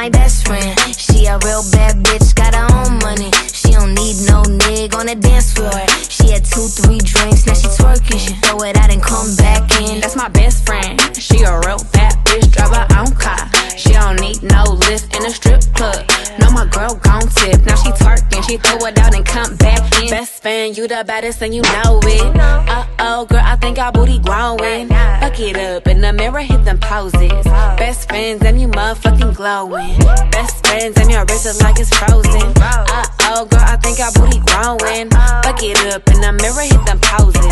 my best friend. She a real bad bitch, got her own money. She don't need no nigga on the dance floor. She had 2-3 drinks, now she twerking. She throw it out and come back in. That's my best friend. She a real bad bitch, drive her own car. She don't need no lift in a strip club. No, my girl gon' tip. Now she twerking, she throw it out and come back in. Best friend, you the baddest and you know it. Uh-oh, girl, I think our booty growing. Fuck it up in the mirror, hit them poses. Best friends and you motherfucking glowing. Best friends and your wrist is like it's frozen. Uh-oh, girl, I think our booty growing. Fuck it up in the mirror, hit them poses.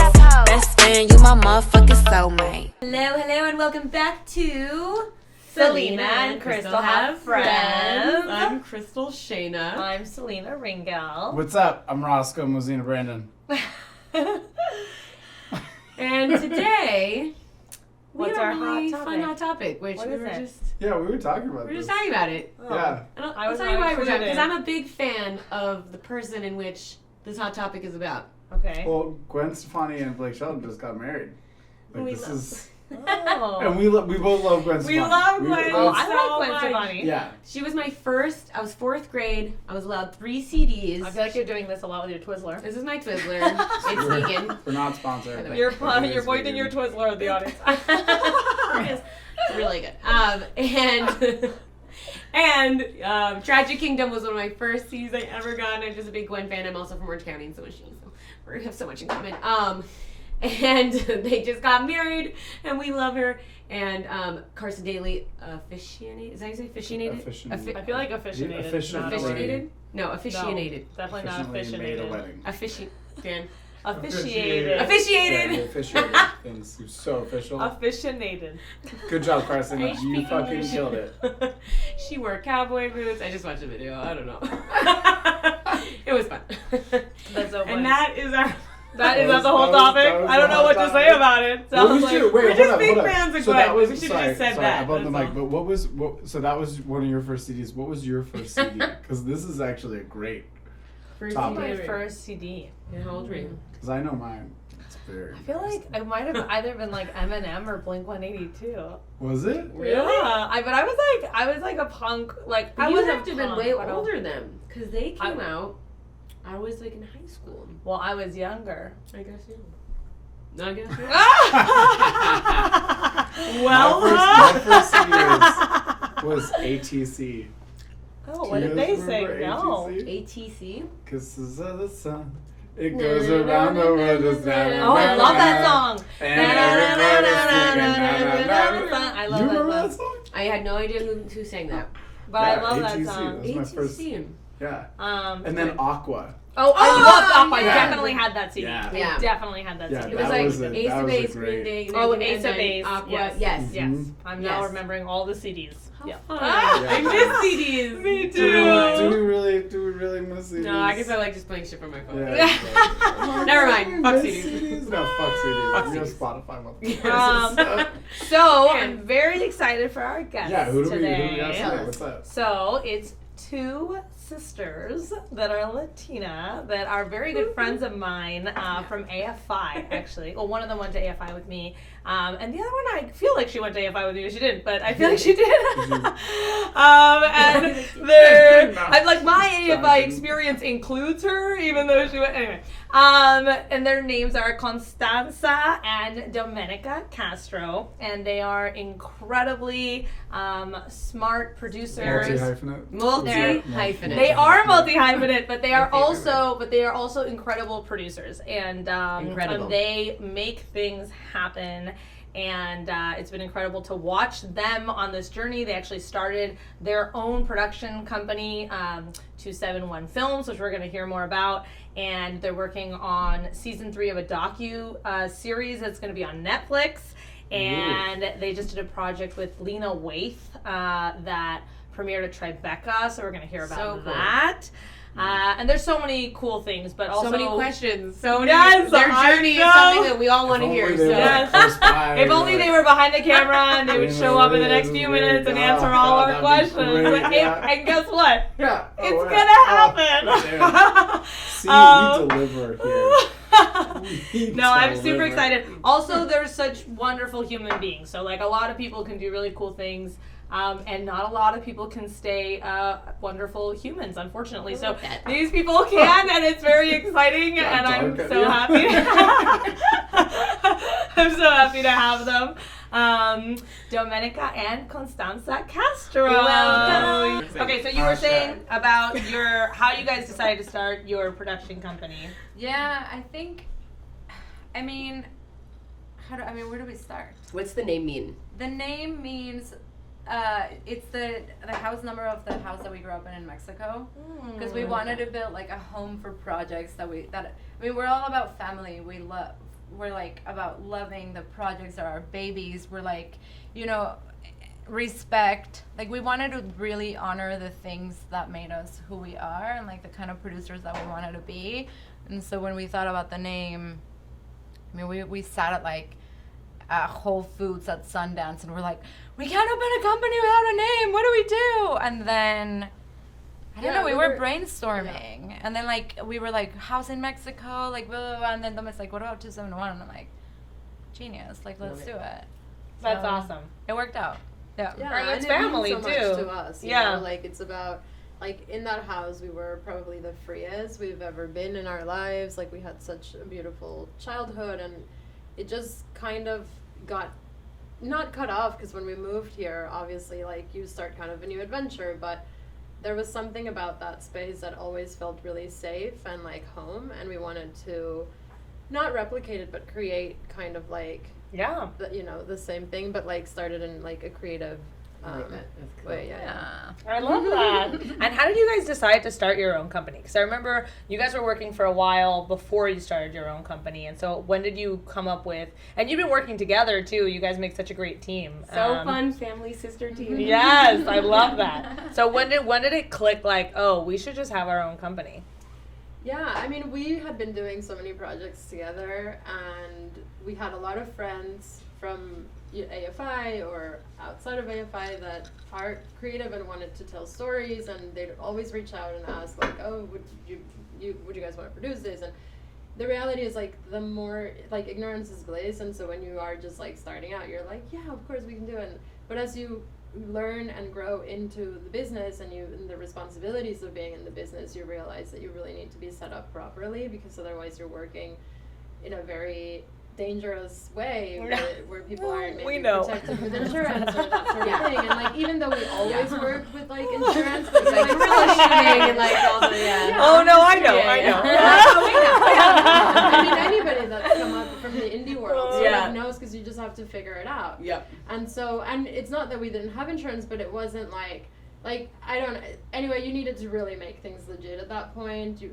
Best friend, you my motherfucking soulmate. Hello, and welcome back to Selina and Crystal Have Friends. I'm Crystal Shayna. I'm Selina Ringel. What's up? I'm Roscoe Mosina Brandon. And today, we What's have our a really hot topic? fun hot topic, which What we is were it? just Yeah, we were talking about we were this. just talking about it. Yeah. I'll tell you why we're talking, because I'm a big fan of the person in which this hot topic is about. Okay. Well, Gwen Stefani and Blake Shelton just got married. Like, We this love- is... Oh. And we both love Gwen Stefani. We love Gwen. Oh, that's- I like Gwen Stefani. Yeah. She was my first, I was 4th grade, I was allowed 3 CDs. I feel like you're doing this a lot with your Twizzler. This is my Twizzler. It's vegan. We're not sponsored. By the way. You're It is pointing vegan. your Twizzler at the audience. It's really good. And Tragic Kingdom was one of my first CDs I ever got, and I'm just a big Gwen fan. I'm also from Orange County, so we have so much in common. And they just got married, and we love her. And Carson Daly officiated. Is that how you say officiated? Officiated. I feel like officiated. Officiated. Officiated? No, officiated. No, definitely not Efficiently made a officiated. wedding. Officiated. Yeah, Officiated. you officiated things. You're so official. Officiated. Good job, Carson. I You speak fucking English. killed it. She wore cowboy boots. I just watched the video. I don't know. It was fun. That's so funny. And that is our... That is That not the was- whole that was- topic. that was I don't the know what whole to say topic. about it. What Sounds was like your, wait, we're hold just up, big hold up. fans of So Gwen. that was, We should've sorry, just said sorry, that, above the that's mic, all. but so that was one of your first CDs. What was your first CD? Because this is actually a great, First Topic. my CD. first CD. Yeah, how old were you? because I know mine. It's very I feel like it might have either been like Eminem or Blink 182. Was it? Really? Yeah. But I was like a punk. Like I You wasn't have to have been punk, way but I was- older then, because they came out. I was like in high school. Well, I was younger. I guess you. I guess you. Well, my first CD was ATC. oh, what did Do they you say? remember No. ATC? ATC. Kisses of the sun. It goes around the world just now. Oh, I love that song. And everybody's singing, na, na, na, na. I love You that remember song. that song? I had no idea who sang that. But Yeah, I love that ATC. song. That was my first. ATC. Yeah. And And then Aqua. oh, I loved Up. I yeah. definitely had that CD. Yeah. Yeah. I definitely had that Yeah, CD. It was That like was a- Ace that of was a Base, Green great- Day, Oh, and Ace of then Base. Aqua. Yes. Yes. Yes. Mhm. I'm now Yes. remembering all the CDs. How Yeah. fun. Ah, I miss CDs. Me Do we too. really miss CDs? No, I guess I like just playing shit from my phone. Yeah. Never mind. Fuck Miss CDs. No, fuck CDs. Fuck We have CDs. Spotify. So I'm very excited for our guests Yeah, who do we today. got today? What's up? So it's two sisters that are Latina that are very good friends of mine from AFI, actually. Well, one of them went to AFI with me, and the other one I feel like she went to AFI with me, but she didn't. But I feel like she did. And I'm like my AFI experience includes her, even though she went anyway. And their names are Constanza and Domenica Castro, and they are incredibly smart producers. Multi-hyphenate? Multi-hyphenate. They are multi-hyphenate, but they are My favorite also incredible producers, and Incredible. they make things happen. And it's been incredible to watch them on this journey. They actually started their own production company, 271 Films, which we're going to hear more about. And they're working on season 3 of a docu series that's going to be on Netflix. And they just did a project with Lena Waithe that premiered at Tribeca, so we're going to hear about So cool. that. And there's so many cool things, but also So many questions. So many. Yes, Their I journey is know. something that we all want to If hear. only So. they were Yes. close by, If only they were behind the camera and they would show up in the next few minutes and answer all our questions. And guess what? Yeah. It's gonna happen. See, we deliver here. No, I'm super excited. Also, they're such wonderful human beings. So, like, a lot of people can do really cool things And not a lot of people can stay wonderful humans, unfortunately. So these people can, and it's very exciting, and I'm so happy. I'm so happy to have them. Domenica and Constanza Castro. Welcome. Okay, so you were saying about how you guys decided to start your production company. Yeah, where do we start? What's the name mean? The name means it's the house number of the house that we grew up in Mexico, because we wanted to build like a home for projects we're all about family. We're like about loving the projects that are our babies. We're like, respect. Like we wanted to really honor the things that made us who we are and like the kind of producers that we wanted to be. And so when we thought about the name, we sat at like Whole Foods at Sundance and we're like, we can't open a company without a name. What do we do? And then I don't know, we were brainstorming. And then like we were like, house in Mexico, like blah, blah, blah. And then Domi's like, what about 271? And I'm like, genius, like let's do it. That's So, awesome. It worked out. Yeah. Right, it's and it means family, so much too. to us, you Yeah. know? Like it's about, like in that house we were probably the freest we've ever been in our lives. Like we had such a beautiful childhood, and it just kind of got not cut off, because when we moved here, obviously like you start kind of a new adventure, but there was something about that space that always felt really safe and like home, and we wanted to not replicate it but create kind of like the same thing, but like started in like a creative way. Yeah. I love that. And how did you guys decide to start your own company? Because I remember you guys were working for a while before you started your own company. And so when did you come up with, and you've been working together too, you guys make such a great team. So fun, family, sister team. Yes, I love that. So when did it click like, oh, we should just have our own company? Yeah, I mean, we had been doing so many projects together, and we had a lot of friends from AFI or outside of AFI that are creative and wanted to tell stories, and they'd always reach out and ask like, oh, would you guys want to produce this? And the reality is like the more like ignorance is bliss, and so when you are just like starting out, you're like, yeah, of course we can do it. But as you learn and grow into the business and the responsibilities of being in the business, you realize that you really need to be set up properly, because otherwise you're working in a very dangerous way where people aren't maybe protected with insurance or that sort of thing. And like even though we always worked with like insurance, but like Shooting and like all the Oh no, I know. I mean anybody that's come up from the indie world sort of knows, because you just have to figure it out. Yep. And it's not that we didn't have insurance, but it wasn't like anyway, you needed to really make things legit at that point. You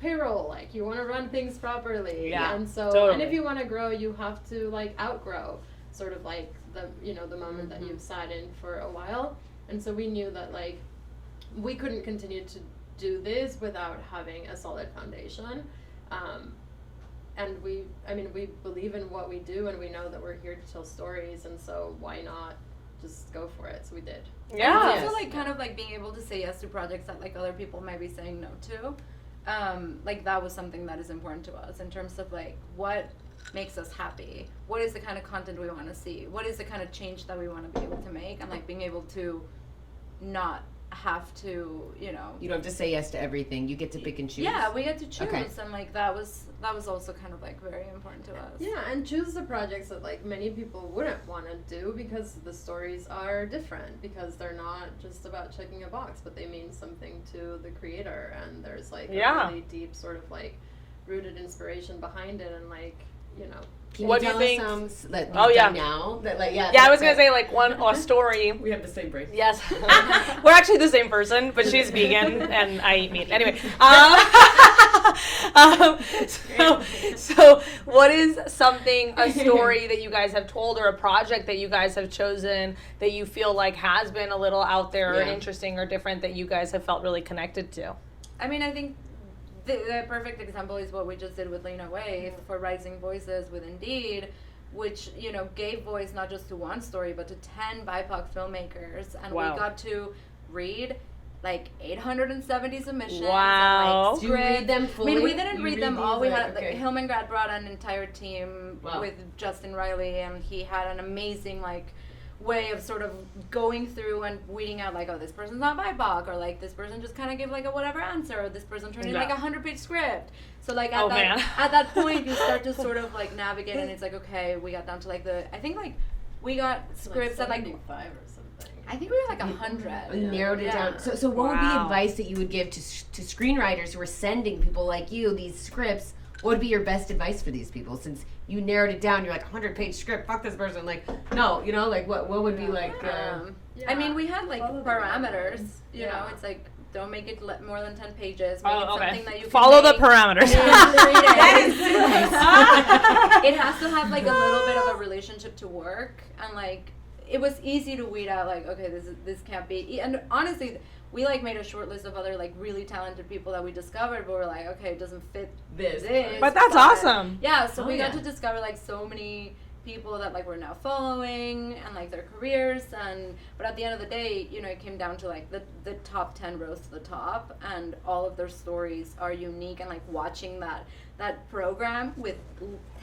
payroll, like you want to run things properly. Yeah, and so totally. And if you want to grow, you have to like outgrow sort of like the moment that you've sat in for a while. And so we knew that like we couldn't continue to do this without having a solid foundation. And we believe in what we do, and we know that we're here to tell stories, and so why not just go for it? So we did. Yeah. It's also like kind of like being able to say yes to projects that like other people might be saying no to. Like that was something that is important to us in terms of like what makes us happy. What is the kind of content we want to see? What is the kind of change that we want to be able to make? And like being able to not have to, You don't have to say yes to everything. You get to pick and choose. Yeah, we get to choose. Okay. And like that was also kind of like very important to us. Yeah, and choose the projects that like many people wouldn't want to do, because the stories are different, because they're not just about checking a box, but they mean something to the creator, and there's like a really deep sort of like rooted inspiration behind it, and like Can What you do you tell think? us some that you've Oh, yeah. done now? That like Yeah, I was gonna say like a story. we have the same brain. Yes, we're actually the same person, but she's vegan and I eat meat. Anyway, so what is a story that you guys have told, or a project that you guys have chosen that you feel like has been a little out there or interesting or different that you guys have felt really connected to? I mean, I think the perfect example is what we just did with Lena Waithe for Rising Voices with Indeed, which, gave voice not just to one story, but to 10 BIPOC filmmakers. And we got to read like 870 submissions. Wow. And, like, Do you read them fully? I mean, we didn't read them all. We had, okay. Hillman Grad brought an entire team with Justin Riley, and he had an amazing, like, way of sort of going through and weeding out like, oh, this person's not BIPOC, or like this person just kind of give like a whatever answer, or this person turned in like a 100-page script. So like at that point you start to sort of like navigate, and it's like, okay, we got down to like I think like we got scripts at like 75 or something. I think we were like 100. Narrowed it down. So what would be advice that you would give to screenwriters who are sending people like you these scripts? What would be your best advice for these people, since you narrowed it down? You're like 100-page script. Fuck this person. Like, no, you know, like what would be like? I mean, we had like parameters. You know, it's like don't make it more than 10 pages. Make it something that you can follow the make parameters. That is nice. It has to have like a little bit of a relationship to work, and like it was easy to weed out like, okay, this can't be. And honestly, we like made a short list of other like really talented people that we discovered, but we're like, okay, it doesn't fit this. But that's awesome. Yeah, so we got to discover like so many people that like we're now following, and like their careers, but at the end of the day, you know, it came down to like the top 10 rose to the top, and all of their stories are unique, and like watching that program with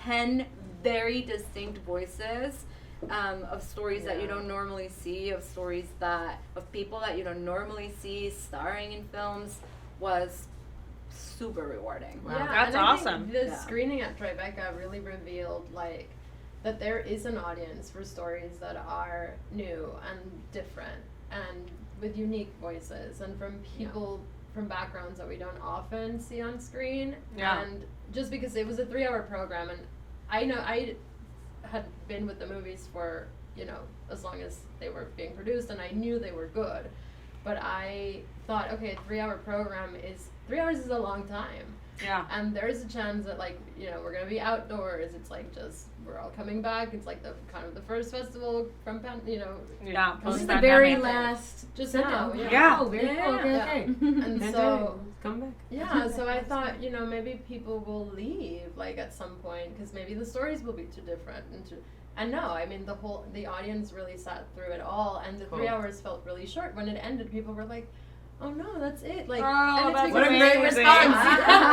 10 very distinct voices of stories that you don't normally see, of people that you don't normally see starring in films, was super rewarding. Wow. Yeah, That's awesome. The screening at Tribeca really revealed like that there is an audience for stories that are new and different and with unique voices, and from people from backgrounds that we don't often see on screen. Yeah. And just because it was a 3-hour program, and I know I had been with the movies for, you know, as long as they were being produced, and I knew they were good, but I thought, okay, a 3-hour program is 3 hours is a long time. Yeah. And there's a chance that, like, you know, we're gonna be outdoors. It's like just we're all coming back. It's like the kind of the first festival from you know. Yeah. This is the very last. Just set now. up. Yeah. Oh, very cool. Okay. Yeah. Okay. And so come back. yeah, so I thought, you know, maybe people will leave like at some point because maybe the stories will be too different and no, I mean the audience really sat through it all, and the 3 hours felt really short. When it ended, people were like, oh no, that's it. Like, and it's that's because great response.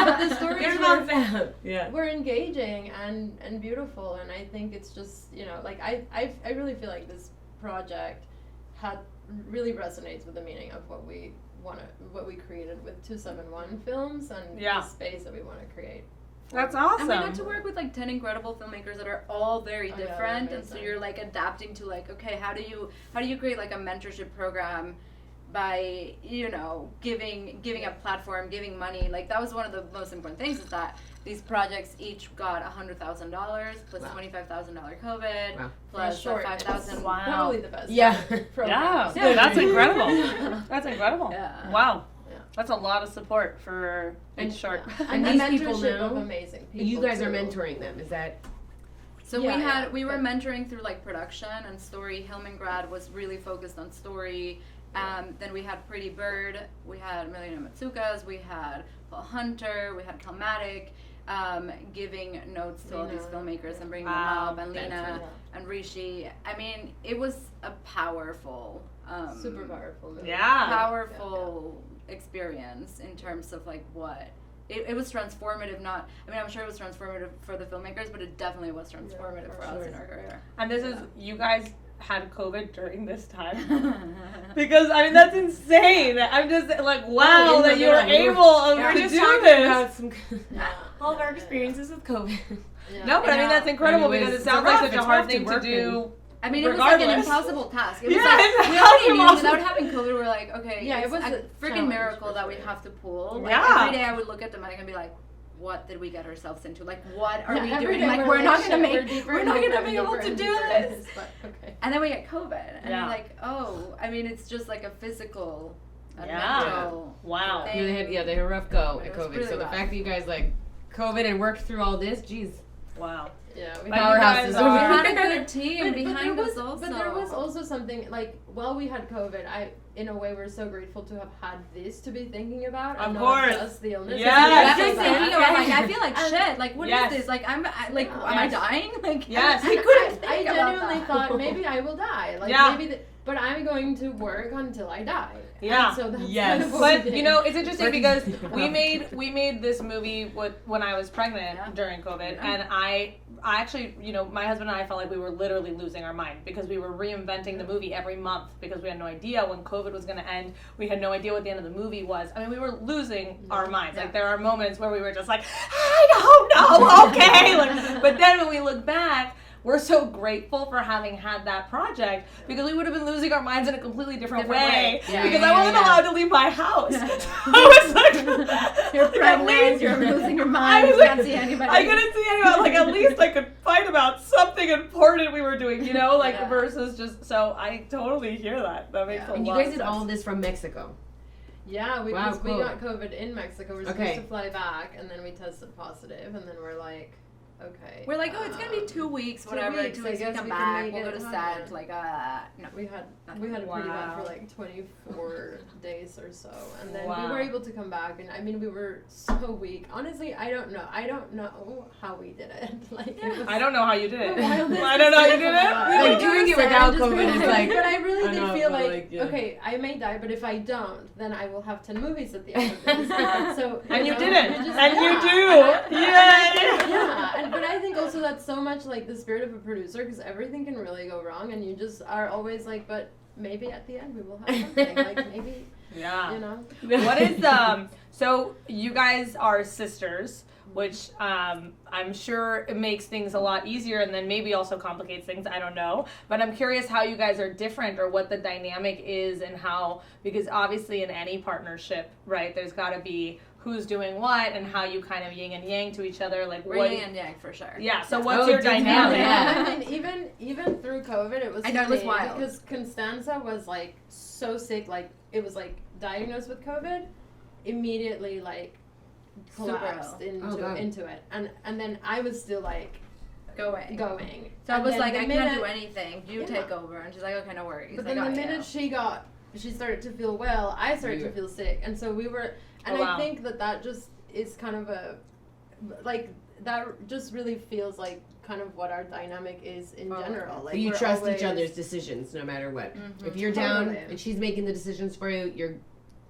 but the stories were engaging and beautiful, and I think it's just, you know, like I really feel like this project really resonates with the meaning of what we created with 271 films and the space that we want to create. That's awesome. And we got to work with like 10 incredible filmmakers that are all very different, and so amazing. you're like adapting to like, okay, how do you create like a mentorship program by, you know, giving a platform, giving money. Like that was one of the most important things, is that these projects each got $100,000 plus $25,000 COVID plus $5,000. Wow. Probably the best. Yeah. Yeah. That's incredible. That's incredible. Yeah. Wow. Yeah. That's a lot of support for each short. And the these people mentorship now, of amazing people. You guys are too. mentoring them. Is that? So we were mentoring through like production and story. Hillmangrad was really focused on story. Then we had Pretty Bird, we had Melina Matsukas, we had Paul Hunter, we had Calmatic, giving notes to all these filmmakers and bringing them up, and Lena and Rishi. I mean, it was a powerful, Super powerful movie. powerful experience in terms of like what. It was transformative, I'm sure it was transformative for the filmmakers, but it definitely was transformative for us in our career. And this is, you guys had COVID during this time? Because, I mean, that's insane. I'm just like, wow, that you were able to do this. About all of our experiences with COVID. Yeah. No, but I mean, that's incredible because it sounds like such a It's hard rough to thing to work do. I mean, it was like an Regardless. impossible task. It was Yeah, like, it's we already knew impossible. without having COVID, we were like, okay, Yeah, it it's was a a freaking challenge miracle for that we sure. have to pull. Like, Yeah. every day I would look at Domenica and be like, what did we get ourselves into? Like, what are we every doing? day Like, we're not shit, gonna we're make, deeper we're and not deeper gonna and be able deeper to and do deeper in this. But okay. And then we get COVID, and Yeah. you're like, oh, I mean, it's just like a physical, a Yeah. mental Wow. thing. They had a rough go at It was COVID. really So the rough. fact that you guys like COVID and worked through all this, geez. Wow. Yeah, we But you Powerhouses guys over We here. had a good team But behind there us was, also. But there was also something, like, while we had COVID, in a way, we're so grateful to have had this to be thinking about. Of and course. Not just the illness. Yes. I Yes. was thinking about, like, I feel like And- shit. Like, what is Yes. this? Like, am I Yes. dying? Like, Yes. I couldn't I think about genuinely that. thought maybe I will die. Like, Yeah. maybe, but I'm going to work until I die. Yeah. And so that's Yes. kind of what we But did. you know, it's interesting Working- because we made this movie when I was pregnant Yeah. during COVID, Yeah. and I I actually, my husband and I felt like we were literally losing our mind because we were reinventing the movie every month because we had no idea when COVID was going to end. We had no idea what the end of the movie was. I mean, we were losing our minds. Like, there are moments where we were just like, I don't know, okay. But then when we look back, we're so grateful for having had that project because we would have been losing our minds in a completely different way. Because I wasn't allowed to leave my house. I was like, you're pregnant, you're losing your mind, you can't see anybody. I couldn't see anyone. Like, at least I could fight about something important we were doing, versus just, so I totally hear that. That makes a lot of sense. And you guys did all of this from Mexico. Yeah, we Wow, we cool. got COVID in Mexico. We're supposed to fly back, and then we tested positive, and then we're like, okay. We're like, it's gonna be 2 weeks, whatever. 2 weeks, I guess we come we can back, make we'll go it to happen. set. Like, no. We had it pretty bad for like 24 days or so, and then we Wow. were able to come back. And I mean, we were so weak. Honestly, I don't know how we did it. Like, it was I don't know how you did it. the wildest I don't know how you did stuff. it. Like, doing it without COVID is like. But I really I did know, feel but, like, yeah. okay, I may die, but if I don't, then I will have 10 movies at the end of this. So And you know, didn't. you just- And you yeah. do. Yeah. Yeah, but I think also that's so much like the spirit of a producer because everything can really go wrong, and you just are always like, but maybe at the end we will have something. Like maybe, Yeah. you know. What is so you guys are sisters, which I'm sure it makes things a lot easier and then maybe also complicates things, I don't know. But I'm curious how you guys are different or what the dynamic is and how, because obviously in any partnership, right, there's got to be who's doing what and how you kind of yin and yang to each other. Like, We're what? yin and yang for sure. Yeah, so what's Oh, your did you? dynamic? Yeah. I mean, even through COVID, it was I know, it was funny wild. because Constanza was like so sick, like it was like diagnosed with COVID, immediately like Super collapsed ill. into it, and then I was still like Going. So I And was then like, the I can't minute- do anything. You Yeah. take over. And she's like, okay, no worries. But I then the got minute you. she started to feel well, I started Yeah. to feel sick, and so we were, and Oh, wow. I think that just is kind of that just really feels like kind of what our dynamic is in Totally. general. Like But you we're trust always, each other's decisions no matter what. Mhm. If you're down Totally. and she's making the decisions for you, you're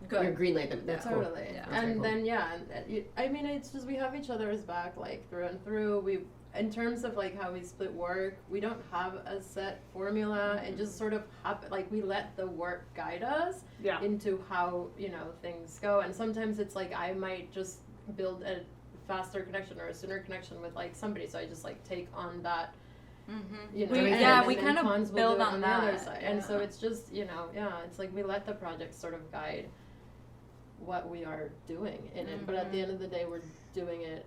Good. green light them. That's cool. Totally. Yeah. That's very And cool. then I mean, it's just we have each other's back like through and through. We, in terms of like how we split work, we don't have a set formula. It just sort of happen. Like we let the work guide us Yeah. into how things go. And sometimes it's like I might just build a faster connection or a sooner connection with like somebody, so I just like take on that. Mm-hmm. You know, We- and yeah, then- we and kind of Cons will build do it on the other that, side. And so yeah. it's just it's like we let the project sort of guide what we are doing in it, but at the end of the day we're doing it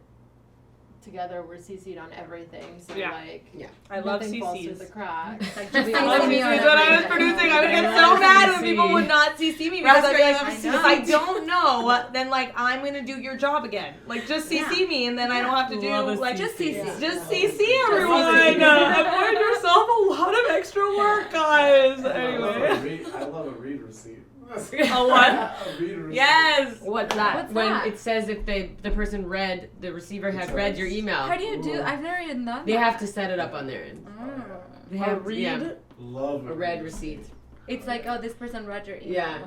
together. We're CC'd on everything, so Yeah. like I love nothing falls through CCs. the cracks. Like, just We CC all I love me CCs. on When I was everything. producing, I would get I so love mad when CC. people would not CC me because I'd be like, Raspberry, if I don't know, then like I'm gonna do your job again. Like just CC me, and then I don't have to do Love a like Just CC. just CC everyone. CC. Avoid yourself a lot of extra work, guys. Anyway, I love a read receipt. A what? A read receipt. Yes. What's that? What's when that? it says if the person read, the receiver had read your email. How do you do? I've never even done They that. have to set it up on their end. Mm. They have read? yeah, Love a read receipt. It's like, oh, this person read your email. Yeah.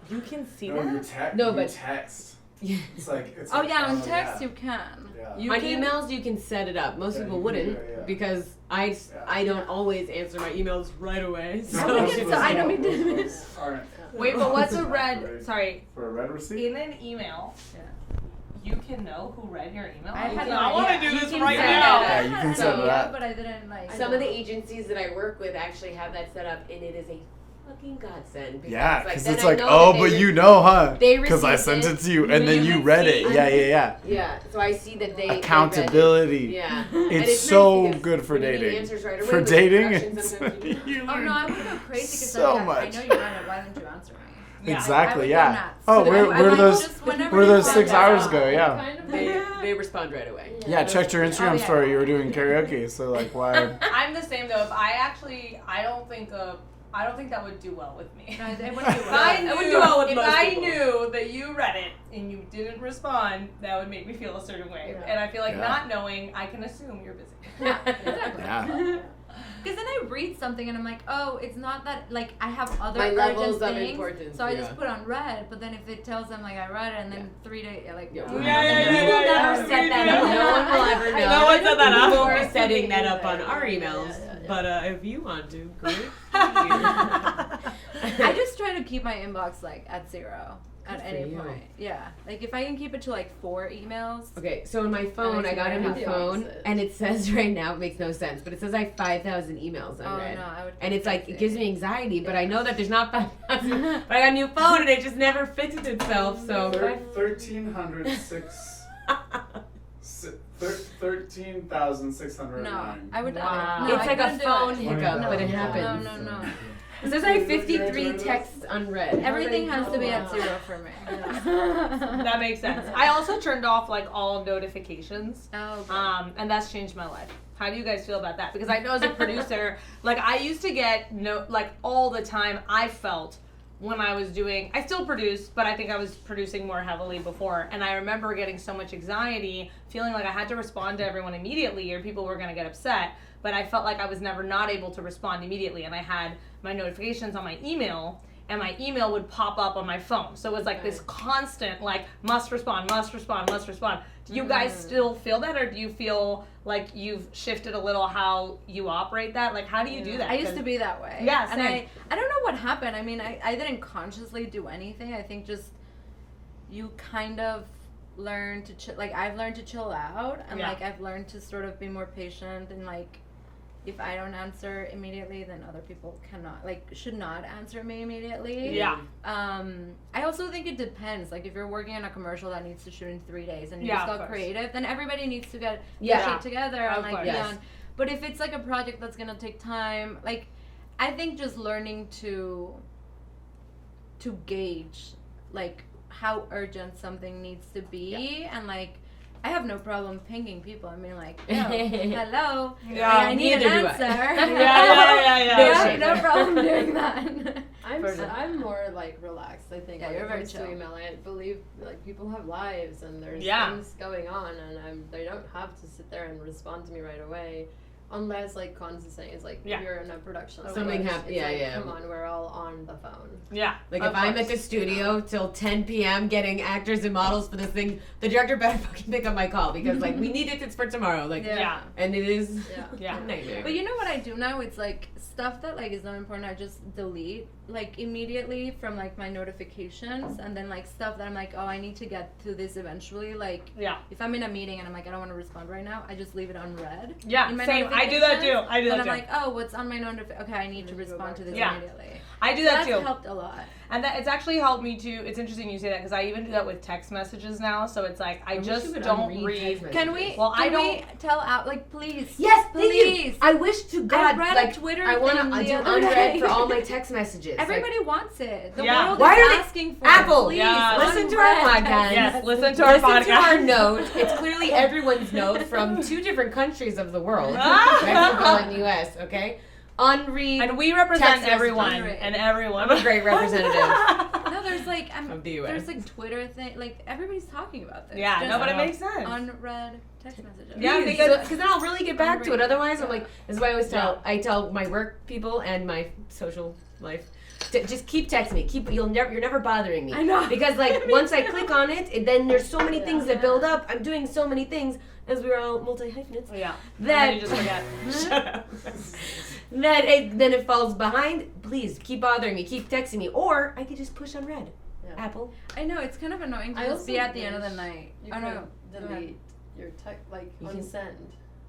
You can see No, you that. No, you but- text. Yeah. It's like it's Oh like, yeah, on text yeah. you can. Yeah. You On can- emails, you can set it up. Most Yeah, people you wouldn't can, yeah. because I don't always answer my emails right away. So I think it's- I don't mean to- Alright. Wait, but what's a red? Sorry, For a read receipt? in an email, you can know who read your email. I had no I want to idea. do You this can right set now. it up. Yeah, you I can had set an it up. idea, but I didn't like. some of the agencies that I work with actually have that set up, and it is a fucking godsend. Because, Yeah, like, because then it's I like, know oh, that but they you know, huh? they Because I received sent it. it to you, and then you read it. Yeah, yeah, Yeah, so I see that they Accountability. They read it. Yeah, And It's nice so because good for when you need dating. answers right away, For with dating, production, it's sometimes you- you Oh learn no, I would go crazy because so I much. know you read it. Why didn't you answer me? Yeah. Exactly. I would go Yeah. nuts. Oh, So where I where might those just whenever where you those send 6 it hours out. go? Yeah. Kind of they respond right away. Yeah. Checked your Instagram Oh, yeah. story. You were doing karaoke. So like, why? I'm the same though. If I don't think that would do well with me. No, it wouldn't do If well. I It knew, wouldn't do well with if most I people. knew that you read it and you didn't respond, that would make me feel a certain way. Yeah. And I feel like Yeah. not knowing, I can assume you're busy. Yeah, exactly. Yeah. Because then I read something and I'm like, oh, it's not that, like, I have other My urgent levels of things, importance, so I yeah. just put on read, but then if it tells them, like, I read it, and then 3 days, like, Yeah. oh, Yeah, then yeah, you will yeah, never yeah, set yeah, that yeah. up. No one will ever know. No one set that up. We're Or setting that up either. on our emails. Yeah. But if you want to, great. I just try to keep my inbox like at 0 at for any you. point. Yeah, like if I can keep it to like 4 emails. Okay, so in my phone, makes I me got a very new happy. phone, Opposite. and it says right now, it makes no sense, but it says I have 5,000 emails Oh unread. no, I would. And it's like, it crazy. gives me anxiety, but I know that there's not 5,000. But I got a new phone, and it just never fixes itself, so. 1306. 13,609. No, I would. Wow. No, It's I like a couldn't do phone it. hiccup, but it No, happens. no. It says I have 53 texts unread. Everything has to be at wow. 0 for me. That makes sense. I also turned off like all notifications. Oh. Okay. And that's changed my life. How do you guys feel about that? Because I know as a producer, like I used to get like all the time. I felt when I was doing, I still produce, but I think I was producing more heavily before. And I remember getting so much anxiety, feeling like I had to respond to everyone immediately, or people were going to get upset. But I felt like I was never not able to respond immediately, and I had my notifications on my email. And my email would pop up on my phone. So it was like this constant, like, must respond, must respond, must respond. Do you guys still feel that, or do you feel like you've shifted a little how you operate that? Like, how do you do that? I used to be that way. Yeah, and same. I don't know what happened. I mean, I didn't consciously do anything. I think just you kind of learn to chill. Like, I've learned to chill out, and Yeah. like I've learned to sort of be more patient, and like if I don't answer immediately, then other people should not answer me immediately. Yeah. I also think it depends. Like, if you're working on a commercial that needs to shoot in 3 days and you Yeah, just of got course. creative, then everybody needs to get Yeah. their shit together and Of like course. be Yes. on. But if it's like a project that's gonna take time, like I think just learning to gauge like how urgent something needs to be, and like I have no problem pinging people. I mean, like, yo, hello, Yeah, like, I need an neither do I. answer. Yeah. No problem doing that. I'm more like relaxed. I think Yeah, when you're it very comes to chill. email. I believe like people have lives and there's Yeah. things going on, and they don't have to sit there and respond to me right away, unless like Con's is saying it's like Yeah. you're in a production. Something it's happened. Yeah, like, yeah. Come on, we're all on the phone. Yeah. Like, of if I'm course. at the studio till 10 p.m. getting actors and models for this thing, the director better fucking pick up my call, because like we need it for tomorrow. Like, Yeah. and it is Yeah. a nightmare. But you know what I do now? It's like stuff that like is not important. I just delete like immediately from like my notifications, and then like stuff that I'm like, oh, I need to get to this eventually. Like, Yeah. if I'm in a meeting and I'm like, I don't want to respond right now, I just leave it unread. Yeah, in my same. I do that too. notifications. I do that And too. I'm like, oh, what's on my notification? Okay, I need to then you go respond back to to this Yeah. immediately. I do So that that's too. helped a lot. And that it's actually helped me too. It's interesting you say that, because I even do that with text messages now. So it's like I wish just you would don't unread read. text Can we? Well, I can we don't- tell out like please? Yes, please. thank you. I wish to God, read a like, Twitter I want thing to the do other unread day. for all my text messages. Everybody wants it. The Yeah. world Why is are they- asking for Apple, it. Please, yeah. Listen to our unread. podcast. Yes, listen to our Listen podcast. to our note. It's clearly everyone's note from 2 different countries of the world, Ah. Mexico and U.S. Okay, unread. And we represent Text everyone messages. and everyone. I'm a great representative. No, there's like Of the US. there's like Twitter thing. Like everybody's talking about this. Yeah, Just no, but it makes sense. unread text messages. Yeah, Please, because- because then I'll really get back to it. Unread. Otherwise, I'm like, this is why I always tell. Yeah. I tell my work people and my social life, to just keep texting me. You're never bothering me. I know. Because like Me once I too. click on it, then there's so many things that Yeah. build up. I'm doing so many things, as we're all multi hyphenates. Yeah. That And then you just forget. Shut up. then it falls behind. Please keep bothering me. Keep texting me, or I could just push unread. Yeah. Apple. I know it's kind of annoying to I just also be at the end of the wish night. You Oh could no. Go ahead. delete your text, like You can- unsend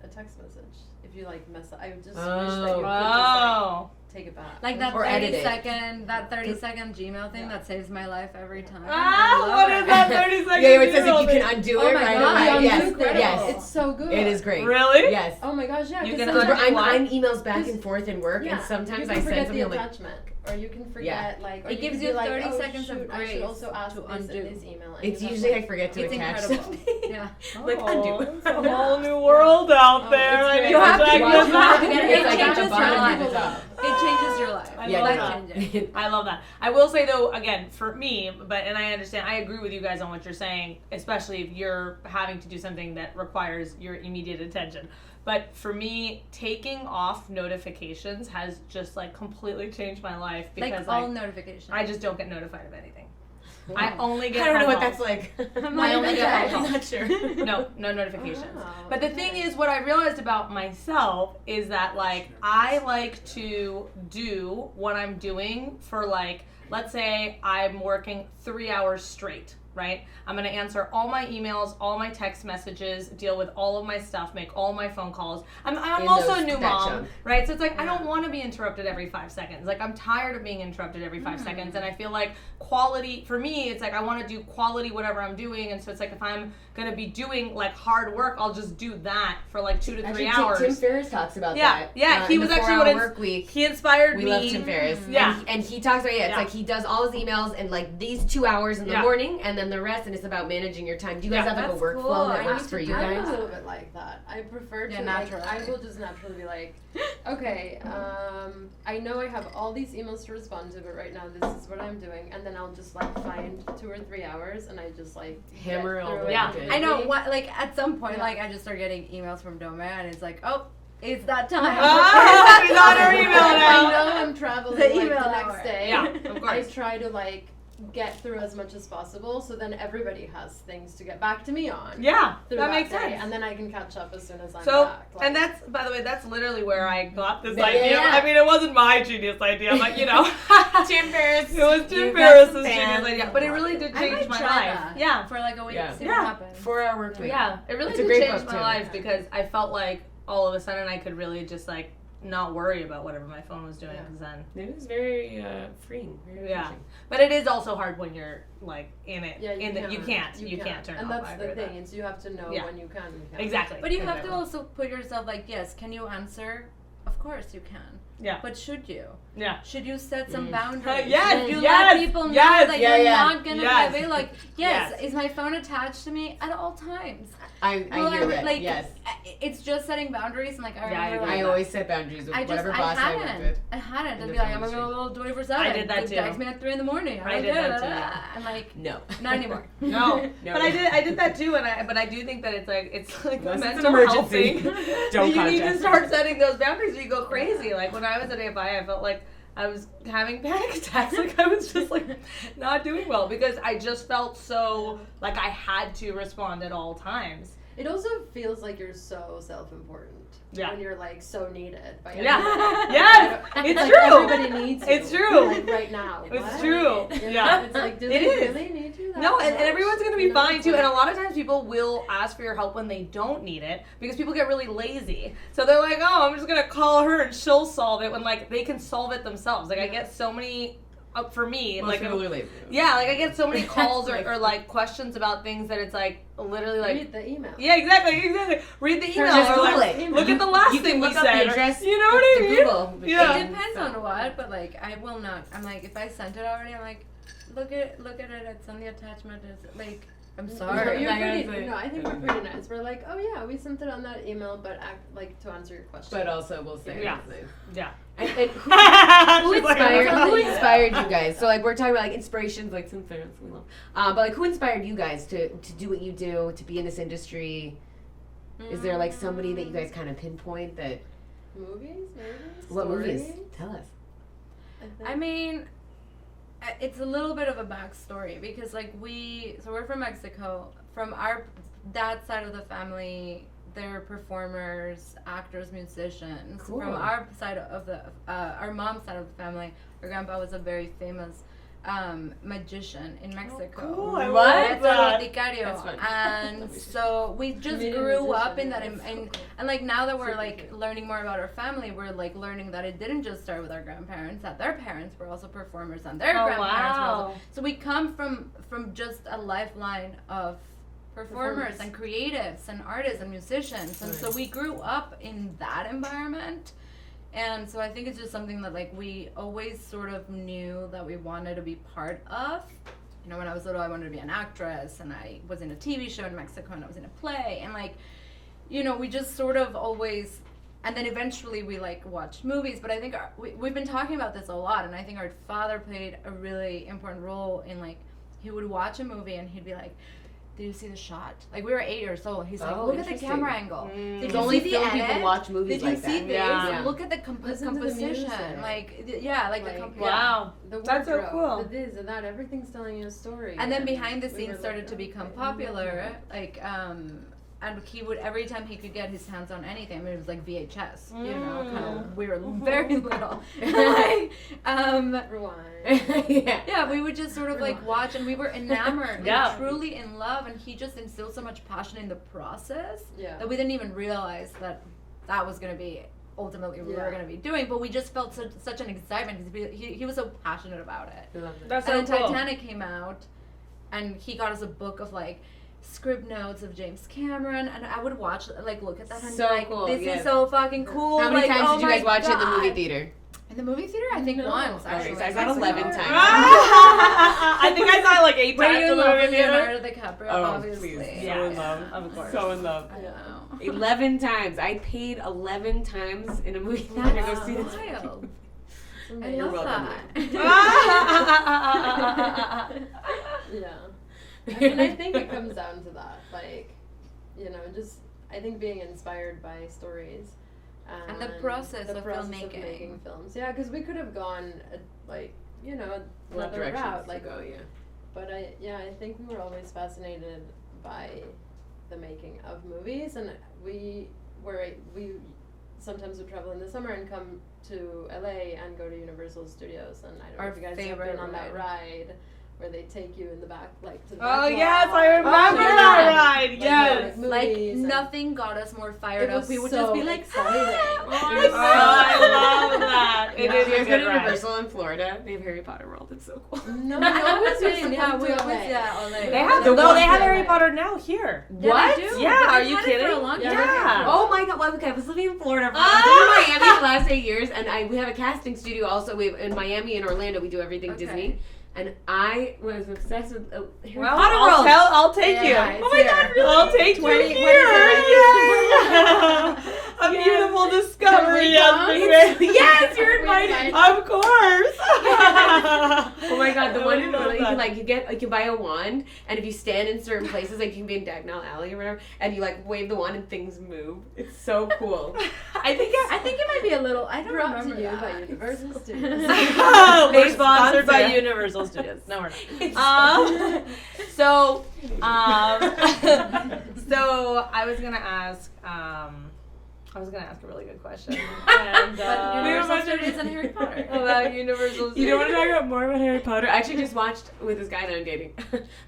a text message if you like mess up. I just wish that Oh. you could just Wow. like take it back. Like that Or 30 edit it. second, that 30-second Gmail thing that saves my life every time. I Ah, love what it. is that 30 seconds? Yeah, it says email if you thing? can undo Oh it my right God, away. the Yes, undo credit. yes, It's so good. it is great. Really? Yes. Oh my gosh, yeah. You 'cause can sometimes- undo what? I'm emails back and forth in work, Yeah, and sometimes you I can send forget something the I'm like, attachment, or you can forget like. Or It gives can you be like, 30 oh, seconds of shoot, I grace should also ask to this undo. in this email. And it's you have, usually I like, forget to It's attach incredible. something. Yeah. Like undo. It's a whole new world out Oh, there. it's I great. need You to have to check watch this it. out. It It's changes your bottom life. and the top. It changes your life. I Yeah, love Life that. changing. I love that. I will say though, again, for me, and I understand, I agree with you guys on what you're saying, especially if you're having to do something that requires your immediate attention. But for me, taking off notifications has just like completely changed my life because Like all notifications. I just don't get notified of anything. I only get I don't know phone what that's calls. like. I only get phone I'm calls. not sure. No notifications. Wow, But the thing is, what I realized about myself is that like I like to do what I'm doing for like, let's say I'm working 3 hours straight, right? I'm gonna answer all my emails, all my text messages, deal with all of my stuff, make all my phone calls. I'm In also those- a new that mom, chunk. right? So it's like I don't want to be interrupted every 5 seconds. Like I'm tired of being interrupted every 5 seconds, and I feel like quality for me, it's like I want to do quality whatever I'm doing, and so it's like if I'm gonna be doing like hard work, I'll just do that for like 2 to 3 Actually, hours. Tim Ferriss talks about Yeah, that. yeah, he in was the actually 4-Hour what work week. he inspired We me. love Tim Ferriss. Yeah. And he talks about, it's Yeah. like he does all his emails in like these 2 hours in the Yeah. morning and then the rest, and it's about managing your time. Do you guys Yeah, have like a that's workflow cool. that I works need for to you do I'm guys? a little bit like that. I prefer Yeah, to natural. I will just naturally be like, okay, I know I have all these emails to respond to, but right now this is what I'm doing, and then I'll just like find 2 or 3 hours, and I just like Hammer get all through the it way Yeah. through. I know. What like at some point, Yeah. like I just start getting emails from Dome, and it's like, oh, it's that time. Ah, she's on her email I now. know I'm traveling The like email the hour. next day. Yeah, of I course. try to like get through as much as possible, so then everybody has things to get back to me on. Yeah, through that makes day, sense. and then I can catch up as soon as I'm So, back. and that's, by the way, that's literally where I got this Yeah, idea. yeah. I mean, it wasn't my genius idea, but you know. Tim Ferriss. It was You Tim got Ferriss' some genius fans. idea. But it really did I change might my try life. that. Yeah. For like a week. Yeah. See Yeah. what happens. 4-hour work week. Yeah. It really It's a did great change book, my too. life because I felt like all of a sudden I could really just like not worry about whatever my phone was doing Yeah. because then. It was very freeing. Very Yeah. refreshing. But it is also hard when you're like in it. Yeah, you can't turn and off. that's I agree the with thing. that. Is you have to know Yeah. when you can. And you can't. Exactly. But you have to Exactly. also put yourself like, yes, can you answer? Of course you can. Yeah. But should you? Yeah. Should you set some boundaries? Yes, Should you yes, let people know yes, that yeah, you're yeah. not gonna Yes. be available? Like, yes, Yes. is my phone attached to me at all times? I Well, hear that. like, Yes. it's just setting boundaries, and like I Yeah, I remember, agree. I like, always set boundaries with whatever boss I work with. I hadn't. in I'd the be like, film I'm available 24/7. I did that Like, too. Text me at 3 a.m. I did that too. I'm like, No. not anymore. No, No. but I did that too, but I do think that it's like a Unless it's an mental health emergency. thing. Don't you need to contact start me. setting those boundaries, or you go crazy. Like when I was at AFI, I felt like I was having panic attacks. Like I was just like not doing well because I just felt so like I had to respond at all times. It also feels like you're so self-important Yeah. when you're like so needed by Yeah. everybody. Yes, it's Like, true. Everybody needs you. It's true. Like right now. It's What? true. You know, Yeah. It's like, do It they is. really need you? That No, and much? everyone's gonna be You know, fine it's too. like- And a lot of times people will ask for your help when they don't need it because people get really lazy. So they're like, oh, I'm just gonna call her and she'll solve it when like they can solve it themselves. Like I get so many, for me, Most like people are lazy. yeah, like I get so many calls or like questions about things that it's like literally like. Read the email. Yeah, exactly. Read the email. Just or Google like, it. look at the last You thing can we look up the said. address You know what I to mean? Google. Yeah. It depends on what, but like I will not. I'm like, if I sent it already, I'm like, look at it. It's on the attachment. It's like, I'm No, sorry. you're I'm not pretty, gonna say- no, I think we're pretty nice. We're like, oh yeah, we sent it on that email, but like to answer your question. But also, we'll say. Yeah. it's- Yeah. And who She's like, who inspired you guys? So like we're talking about like inspirations, like some parents we love. But like who inspired you guys to do what you do, to be in this industry? Is there like somebody that you guys kind of pinpoint that? movies, maybe. What movies? Stories? Tell us. think. I mean, it's a little bit of a backstory because we're from Mexico. From our dad's side of the family, they're performers, actors, musicians. Cool. From our side of our mom's side of the family, our grandpa was a very famous magician in Mexico. cool. I What? love that. Boticario. That's fun. And so we just Comedian grew up musician, in that, that's and like now that we're Super like cool. learning more about our family, we're like learning that it didn't just start with our grandparents, that their parents were also performers and their Oh, grandparents were also. wow. So we come from just a lifeline of performers and creatives and artists and musicians, and so we grew up in that environment. And so I think it's just something that like we always sort of knew that we wanted to be part of. You know, when I was little, I wanted to be an actress, and I was in a TV show in Mexico, and I was in a play, and like, you know, we just sort of always, and then eventually we like watched movies. But I think we've been talking about this a lot, and I think our father played a really important role in like, he would watch a movie and he'd be like, did you see the shot? Like, we were 8 years old. He's like, Oh, look at the interesting. camera angle. Did It's you only see the film edit? people watch movies Did you like see that. this? Yeah. Look at the Listen to the composition. music. Like, yeah, like the Like, Wow. The That's so wardrobe, cool. the this and that, everything's telling you a story. And then behind the we scenes were started like, to become okay. popular. Like, and he would, every time he could get his hands on anything, I mean, it was like VHS, you know, kind of, we were very little. Like, Rewind. yeah, we would just sort of like watch, and we were enamored, like, Yeah. truly in love, and he just instilled so much passion in the process Yeah. that we didn't even realize that that was going to be ultimately what we were Yeah. going to be doing, but we just felt such an excitement because he was so passionate about it. I love that. That's And so then cool. Titanic came out, and he got us a book of like script notes of James Cameron, and I would watch, like, look at that and So be like, cool, this yeah. is so fucking cool. How many like, times oh did you my guys watch it in the movie God. theater? In the movie theater? I think No. once, Okay, actually. so I got 11 times. I think I saw it like 8 Were times you in in the love movie with theater. Leonardo DiCaprio, Oh, obviously. please. Yeah, So in love. of course. So in love. I know. 11 times. I paid 11 times in a movie theater to go see this movie. Wild. I You're love welcome. that. Yeah. And I think it comes down to that, like, you know, just I think being inspired by stories And the process of filmmaking. making films. Yeah, because we could have gone like, you know, What another directions route, to like, go, yeah. but I think we were always fascinated by the making of movies, and we sometimes would travel in the summer and come to LA and go to Universal Studios, and I don't know Our if you guys have favorite been on that ride. ride where they take you in the back, like to the Oh back yes, lot. I remember yeah. that ride. Like, Yes. Like, movies and- nothing got us more fired It up. was We would so just be like, exciting. "Ah!" It was Oh, I love that. It Yeah, is you a guys go good to ride. Universal in Florida. They have Harry Potter World. It's so cool. No, we always used to Yeah, come we to always, LA. yeah, all day. They have The no, one they have thing Harry that- Potter now here. Yeah, What? they do. Yeah, But are they've you had it for a kidding? long Yeah. time. Oh my god! Well, okay, I was living in Florida. I was in Miami the last 8 years, and we have a casting studio also. We have, in Miami and Orlando. We do everything Okay. Disney, and I was obsessed with Harry Well, Potter I'll World. I'll take you. Yeah, Oh it's my here. god, really? I'll take 20 you what here. is Yeah. A beautiful discovery, yes, yes, you're invited. Of course. Oh my god, the one in love you you can buy a wand, and if you stand in certain places, like you can be in Dagnall Alley or whatever, and you like wave the wand and things move. It's so cool. I think it might be a little. I don't Brought remember to you that. by Universal Studios. Oh, we're They sponsored by sponsor. Universal Studios. No, we're not. So I was gonna ask. I was gonna ask a really good question. And, But Universal Studios and Harry Potter. about Universal Studios. You don't want to talk about more about Harry Potter? I actually just watched with this guy that I'm dating.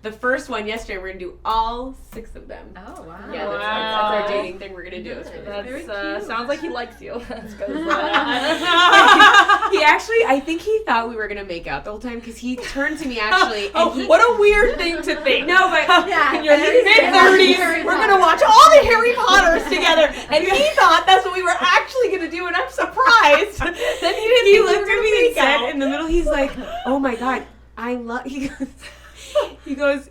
The first one yesterday. We're gonna do all 6 of them. Oh wow. Yeah, that's Wow. our dating thing we're gonna do. It's really fun. Very That's cute. sounds like he likes you. That's good. He actually, I think he thought we were gonna make out the whole time because he turned to me actually. Oh, and he, what a weird thing to think. No, but Yeah, in your Harry mid Potter. 30s, we're gonna watch all the Harry Potters together, and he thought that's what we were actually gonna do, and I'm surprised that he didn't. he think we looked were at gonna me and make said out. in the middle, he's like, "Oh my god, I love." He goes,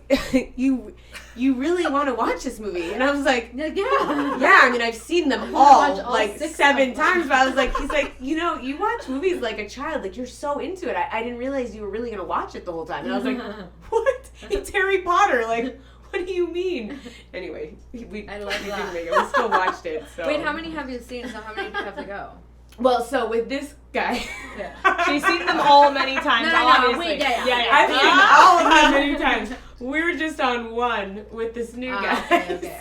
you really want to watch this movie? And I was like, Yeah. yeah. I mean, I've seen them watch all all like 6 7 of them. times, but I was like, he's like, you know, you watch movies like a child, like you're so into it. I didn't realize you were really gonna watch it the whole time. And I was like, what? It's Harry Potter. Like, what do you mean? Anyway, I love we that. didn't make it. We still watched it. So. Wait, how many have you seen? So how many do you have to go? Well, so with this guy, She's seen them all many times. No, obviously. wait, yeah. I've seen all of them many times. We're just on one with this new guy.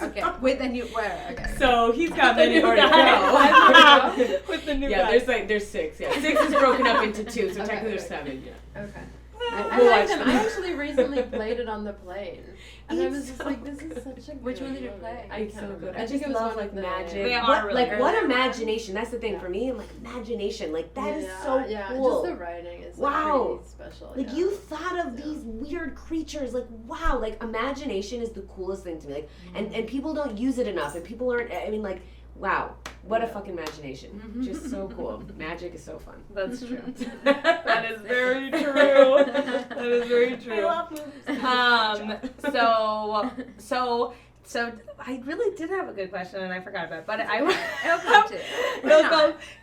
Okay. With the new where? Okay. So he's got many more to guy. go. With the new Yeah, guy. there's 6. Yeah, 6 is broken up into 2, so Okay, technically there's okay. 7. Yeah. Okay. We'll I like watch them. them. I actually recently played it on the plane, and I was just like, "This is such a." Which good one did you movie. play? I It's can't so remember. good. I I think just it was love one like of the. magic. They are What, really like good. what imagination? That's the thing Yeah. for me. Like imagination. Like that is Yeah, so yeah, cool. just the writing is Wow. pretty special. Like yeah. you thought of these weird creatures. Like wow. Like imagination is the coolest thing to me. Like and people don't use it enough. And people aren't. I mean like wow. What a fucking imagination. Just so cool. Magic is so fun. That's true. That is very true. That is very true. So I really did have a good question and I forgot about it, but It'll come to you.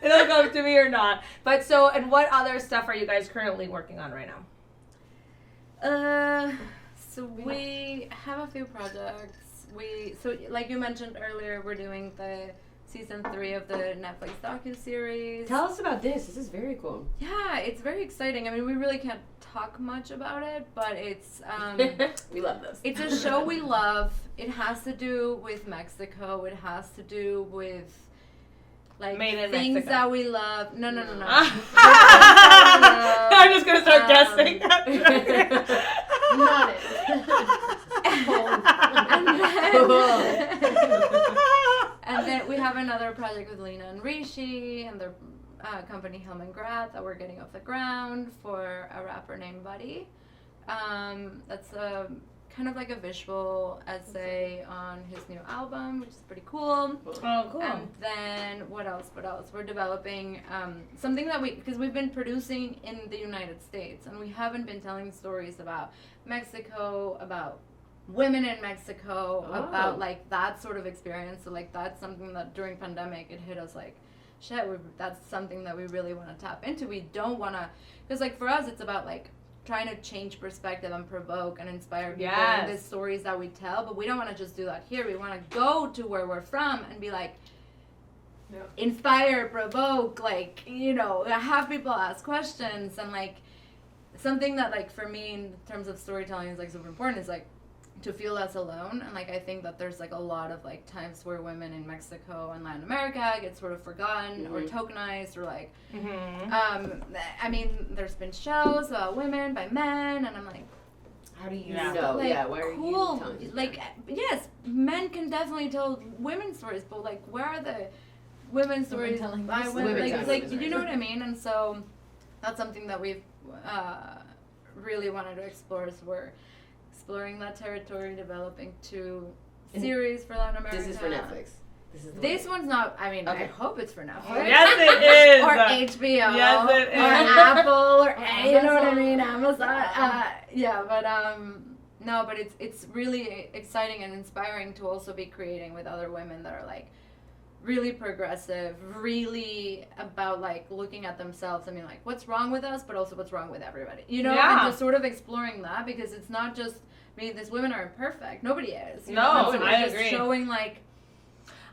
it'll come to me or not. But so, and what other stuff are you guys currently working on right now? So we have a few projects. So like you mentioned earlier, we're doing the season 3 of the Netflix docuseries. Tell us about this. This is very cool. Yeah, it's very exciting. I mean, we really can't talk much about it, but it's We love this. it's a show we love. It has to do with Mexico. It has to do with like Made in things Mexico. that we love. No. I'm just gonna start guessing. Not it. And then we have another project with Lena and Rishi and their company Helm and Grat that we're getting off the ground for a rapper named Buddy. That's kind of like a visual essay on his new album, which is pretty cool. Oh, cool. And then what else? We're developing something that because we've been producing in the United States and we haven't been telling stories about Mexico, about women in Mexico, about like that sort of experience. So like that's something that during pandemic it hit us like, shit, that's something that we really want to tap into. We don't want to, because like for us it's about like trying to change perspective and provoke and inspire people in the stories that we tell, but we don't want to just do that here. We want to go to where we're from and be like, inspire, provoke, like, you know, have people ask questions. And like something that like for me in terms of storytelling is like super important is like to feel less alone. And like I think that there's like a lot of like times where women in Mexico and Latin America get sort of forgotten or tokenized or like I mean there's been shows about women by men and I'm like, how do you like, know? Yeah, why are you telling these like yes, men can definitely tell women's stories, but like where are the women's stories telling by these women? stories. Like you know what I mean? And so that's something that we've really wanted to explore. So we're exploring that territory, developing 2 series for Latin America. This is for Netflix. This one's not, I mean, I Okay. hope it's for Netflix. Yes, it is. Or HBO. Yes, it is. Or Apple, or you know what I mean, Amazon. No, but it's really exciting and inspiring to also be creating with other women that are like really progressive, really about like looking at themselves and being like, what's wrong with us, but also what's wrong with everybody. You know, and just sort of exploring that because it's not just, I mean, these women are imperfect. Nobody is. You know? So I just agree. Showing like,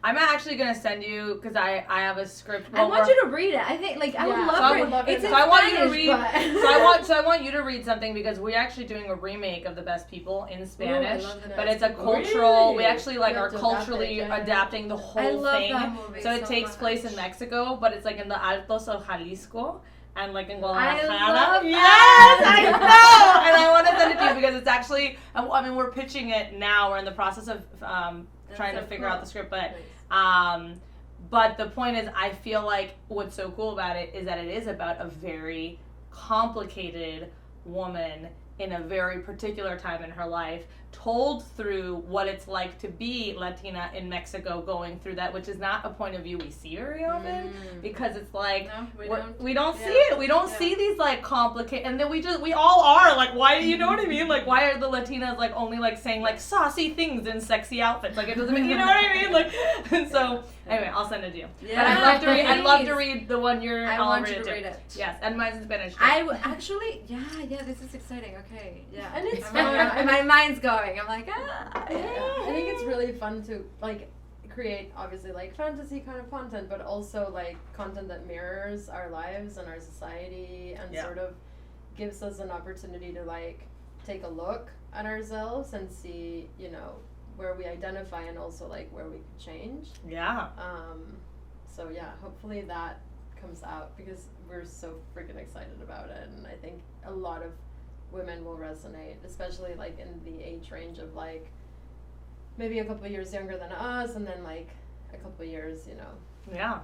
I'm actually gonna send you because I have a script. I want you to read it. I think like I would love So I for would it. love It's it. in So I want you to Spanish, read. but- So I want you to read something because we're actually doing a remake of The Best People in Spanish. love The But Best it's a People. cultural. We Really? actually like You are have to adapt culturally it, yeah. adapting the whole I love thing. that movie So it takes much. place in Mexico, but it's like in the Altos of Jalisco. And like in I Guadalajara. love Yes, that. I know. And I want to send it to you because it's actually. I mean, we're pitching it now. We're in the process of trying to figure out the script, but. But the point is, I feel like what's so cool about it is that it is about a very complicated woman in a very particular time in her life, told through what it's like to be Latina in Mexico, going through that, which is not a point of view we see very often, because it's like we don't see it. We don't see these like complicated, and then we all are like, why? You know what I mean? Like, why are the Latinas like only like saying like saucy things in sexy outfits? Like it doesn't mean, you know what I mean? Like, and so anyway, I'll send it to you. Yeah, but I'd love to read. I'd love to please. read the one you're. I I'll want read you to too. read it. Yes, and mine's in Spanish. Too. Actually, yeah, this is exciting. Okay, yeah. And it's my mind's going. I'm like, I think it's really fun to like create obviously like fantasy kind of content, but also like content that mirrors our lives and our society and sort of gives us an opportunity to like take a look at ourselves and see, you know, where we identify and also like where we could change. Yeah. So yeah, hopefully that comes out because we're so freaking excited about it, and I think a lot of women will resonate, especially like in the age range of like maybe a couple of years younger than us, and then like a couple of years, you know,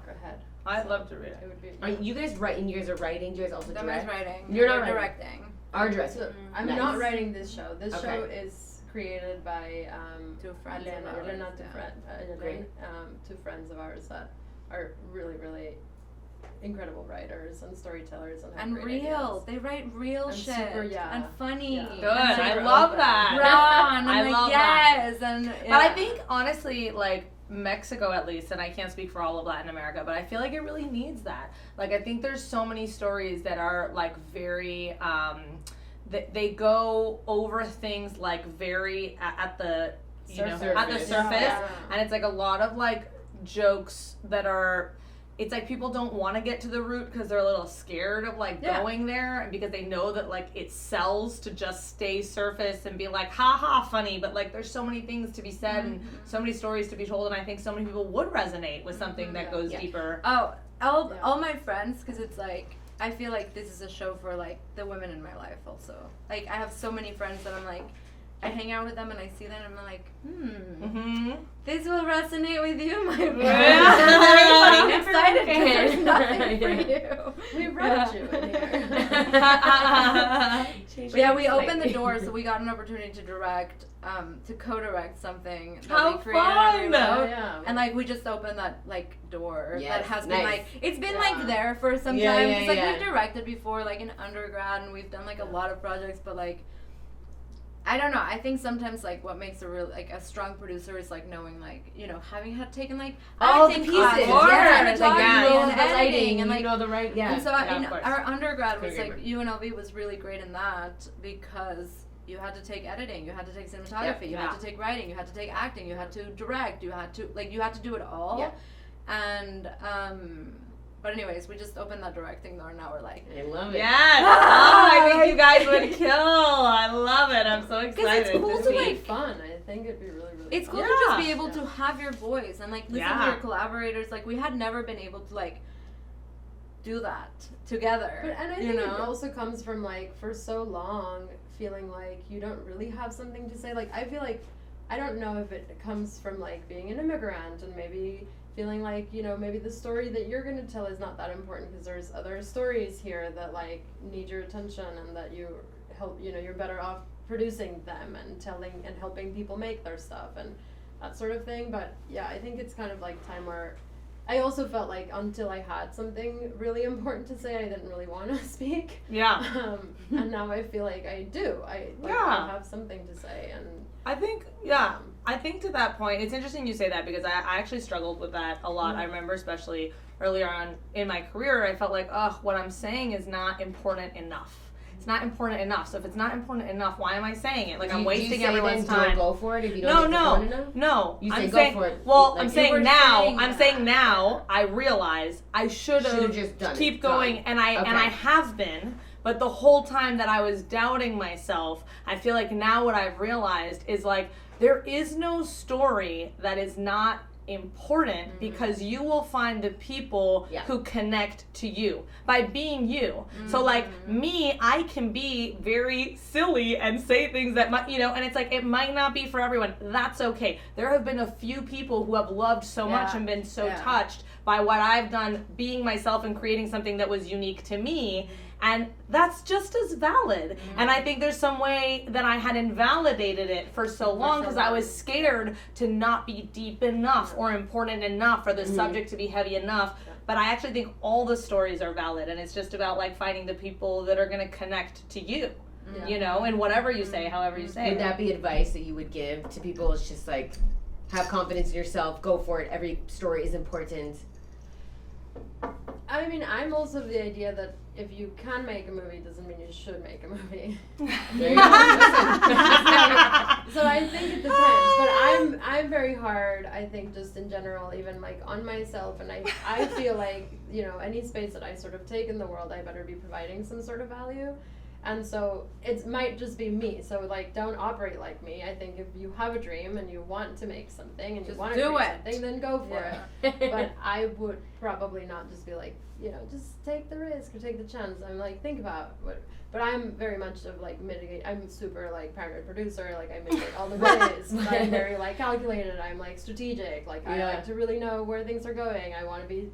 ahead. I'd love to read it. It would be. Are you guys writing? You guys are writing. Do you guys also That direct? man's writing. You're not directing. Our director. So, I'm Nice. not writing this show. This Okay. show is created by Two friends of Elena, ours, Elena, yeah. Great. two friends of ours that are really, really incredible writers and storytellers and have And great real. ideas. They write real And shit. super, yeah. And funny. Yeah. Good. And I super love open. that. Raw. And I I'm love like, that. yes. And But I think honestly, like Mexico at least, and I can't speak for all of Latin America, but I feel like it really needs that. Like I think there's so many stories that are like very they go over things like very at the at the surface, and it's like a lot of like jokes that are. It's like people don't want to get to the root because they're a little scared of like going there, and because they know that like it sells to just stay surface and be like ha ha funny, but like there's so many things to be said and so many stories to be told, and I think so many people would resonate with something that goes deeper. Oh, all my friends, because it's like I feel like this is a show for like the women in my life also. Like I have so many friends that I'm like, I hang out with them and I see them and I'm like, this will resonate with you, my friend. I'm excited because there's nothing for you. We wrote you in here. But yeah, we opened the door, so we got an opportunity to direct, to co-direct something that How we created fun! and we wrote. Yeah. And like we just opened that like door Yes, that has been nice. like it's been like there for some Yeah, time. yeah, It's like yeah. we've directed before, like in undergrad, and we've done like a lot of projects, but like I don't know. I think sometimes like what makes a real like a strong producer is like knowing like having had taken like All the acting pieces, classes, yeah, cinematography, like you know and the lighting, editing, and you like know the right, and so Yeah, in of course. our undergrad was Okay, like UNLV was really great in that because you had to take editing, you had to take cinematography, you had to take writing, you had to take acting, you had to direct, you had to do it all, and but anyways, we just opened that directing door, and now we're like, I love it. Yes! Oh, I think you guys would kill. I love it. I'm so excited. it's cool It'd to be like. fun. I think it'd be really, really It's fun. cool to just be Yeah. able to have your voice and like listen to your collaborators. Like we had never been able to like do that together. But, and I you think know? it also comes from like for so long feeling like you don't really have something to say. Like I feel like I don't know if it comes from like being an immigrant and maybe feeling like maybe the story that you're gonna tell is not that important because there's other stories here that like need your attention and that you help you're better off producing them and telling and helping people make their stuff and that sort of thing. But yeah, I think it's kind of like time where I also felt like until I had something really important to say, I didn't really want to speak. Yeah. And now I feel like I do. I have something to say, and I think, I think to that point, it's interesting you say that because I actually struggled with that a lot. I remember especially earlier on in my career, I felt like, what I'm saying is not important enough. It's not important enough. So if it's not important enough, why am I saying it? Like I'm wasting everyone's time. Don't go for it if you don't No. You say I'm go saying, for it. well, Like, I'm you saying were now. saying I'm that. saying now. I realize I should Should've have just done it. keep going, Done. and I Okay. have been. But the whole time that I was doubting myself, I feel like now what I've realized is like there is no story that is not important because you will find the people who connect to you by being you. So like me, I can be very silly and say things that might, and it's like it might not be for everyone. That's okay. There have been a few people who have loved so much and been so touched by what I've done being myself and creating something that was unique to me. And that's just as valid. And I think there's some way that I had invalidated it for so long because I was scared to not be deep enough or important enough for the subject to be heavy enough. But I actually think all the stories are valid, and it's just about like finding the people that are going to connect to you. And whatever you say, however you say Would it. that be advice that you would give to people? It's just like, have confidence in yourself, go for it, every story is important. I mean, I'm also of the idea that if you can make a movie, doesn't mean you should make a movie. There you go. So I think it depends, but I'm very hard. I think just in general, even like on myself, and I feel like any space that I sort of take in the world, I better be providing some sort of value. And so it might just be me. So like, don't operate like me. I think if you have a dream and you want to make something and you Just want to do create it. something, then go for it. But I would probably not just be like, just take the risk or take the chance. I'm like, think about what. But I'm very much of like mitigate. I'm super like paranoid producer. Like I mitigate all the ways. I'm very like calculated. I'm like strategic. Like I like to really know where things are going. I want to be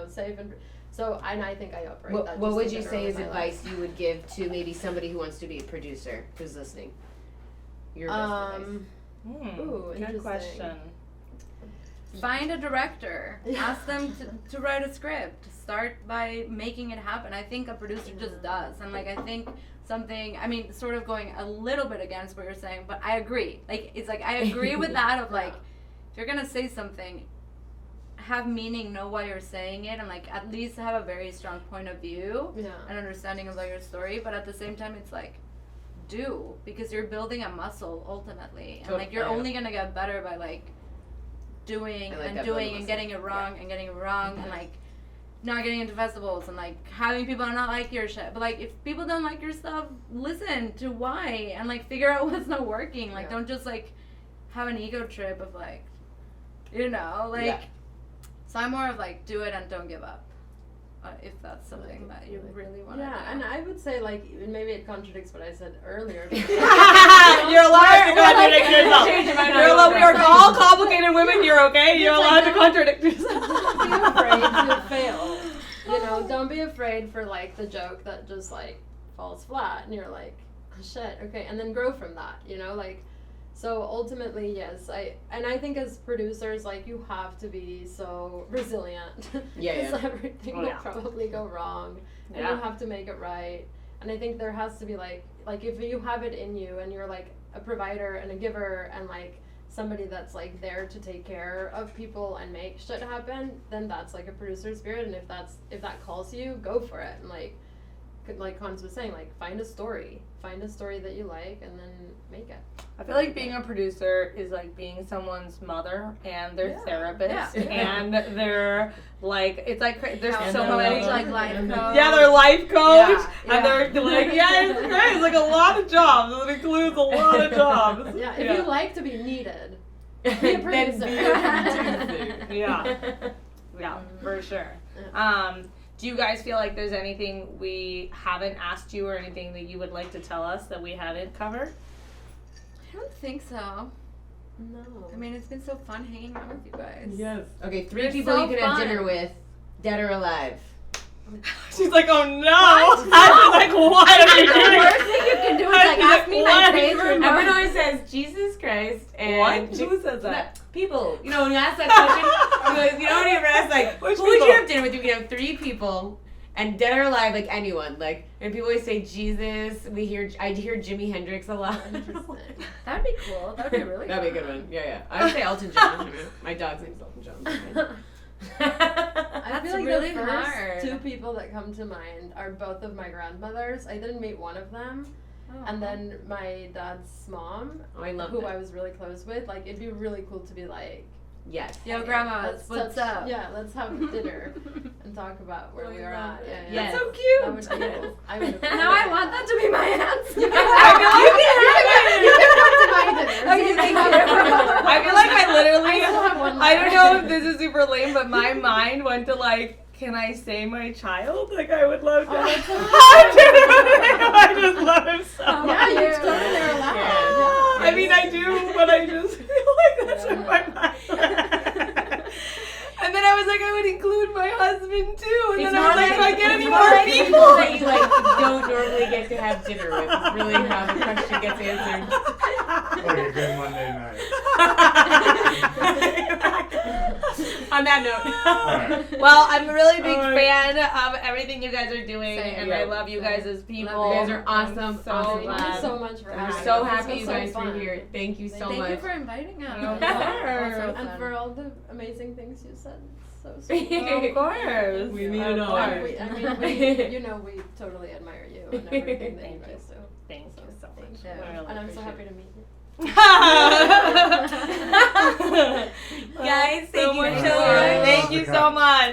safe and. So, and I think I operate that. What just would in you general say in is my advice life. you would give to maybe somebody who wants to be a producer who's listening? Your best advice. Ooh, Good interesting. question. Find a director. Ask them to write a script. Start by making it happen. I think a producer just does. And like I think sort of going a little bit against what you're saying, but I agree. Like it's like I agree with that of like if you're gonna say something, have meaning, know why you're saying it, and like at least have a very strong point of view and understanding about your story. But at the same time, it's like do, because you're building a muscle ultimately, and Totally. like you're Yeah. only gonna get better by like doing I like and that doing building and muscle. getting it wrong and getting it wrong and like not getting into festivals and like having people not like your shit. But like if people don't like your stuff, listen to why and like figure out what's not working. Like Yeah. don't just like have an ego trip of like, you know, like. Yeah. So I'm more of like do it and don't give up, if that's something that you really want to Yeah, do. and I would say like maybe it contradicts what I said earlier. You're allowed to contradict yourself. Change your mind. You're allowed, we are all complicated women. You're okay. You're allowed to contradict yourself. Don't be afraid to fail. You know, don't be afraid for like the joke that just like falls flat, and you're like, oh, shit, okay, and then grow from that. You know, like. So ultimately, yes, I think as producers, like you have to be so resilient. Yeah, Because yeah. everything Oh, will yeah. probably go wrong, and Yeah. you have to make it right. And I think there has to be like if you have it in you, and you're like a provider and a giver, and like somebody that's like there to take care of people and make shit happen, then that's like a producer spirit. And if that calls you, go for it. And like Cons was saying, like find a story that you like, and then make it. I feel like being a producer is like being someone's mother and their therapist and their like it's like there's And so their many like life coach. Yeah, their life coach, Yeah, and they're like, it's great. It's like a lot of jobs. It includes a lot of jobs. Yeah, if you like to be needed, be a producer. Yeah, for sure. Do you guys feel like there's anything we haven't asked you or anything that you would like to tell us that we haven't covered? I don't think so. No. I mean, it's been so fun hanging out with you guys. Yes. Okay, 3 They're people so you could have fun. dinner with, dead or alive. She's like, oh no. I'm like, what are you The doing? worst thing you can do is like ask me my favorite. Everyone always says Jesus Christ and What? Who says that? people. You know when you ask that question, you know when you ever ask like, Which who would people? you have dinner with? You could have 3 people, and dead or alive, like anyone. Like, and people always say Jesus. I hear Jimi Hendrix a lot. That'd be cool. That'd be really That'd be a good one. Yeah, yeah. I would say Elton John. My dog's name's Elton John. I feel like really the first hard. 2 people that come to mind are both of my grandmothers. I didn't meet one of them. And then my dad's mom, Oh, I love who that. I was really close with, like it'd be really cool to be like, Yes. Yo, grandma, let's what's touch- up? Yeah, let's have dinner and talk about where we are at. Yeah, yeah. Yes. So That cute. would be cool. I would Now I want that to be my answer. You can come to my dinner. Okay, thank you. I feel like I literally I still have one I don't left. know if this is super lame, but my mind went to like, can I say my child? Like I would love to. I just love him so much. Yeah, you totally are allowed. Yeah. I mean, I do, but I just feel like that's in my mind. And then I was like, I would include my husband too. And then I was like, do I get any more people? That you like don't normally get to have dinner with. It's really how the question gets answered. Like a good Monday night. On that note. Alright. Well, I'm a really big Alright. fan of everything you guys are doing, Same. and Yeah. I love you guys as people. You guys are awesome. I'm so awesome. Thank you glad. so much for I'm having so us. happy This you was guys so were fun. here. Thank you so Thank much. you for inviting us. Of And course. for all the amazing things you said. So sweet. Of course. We need it Of all. course. You know, we totally admire you and everything that you Thank you. guys do. Thank you so much. Thank you. I really And I'm so appreciate happy to meet you. Guys, thank you much. so much. Thank you so much.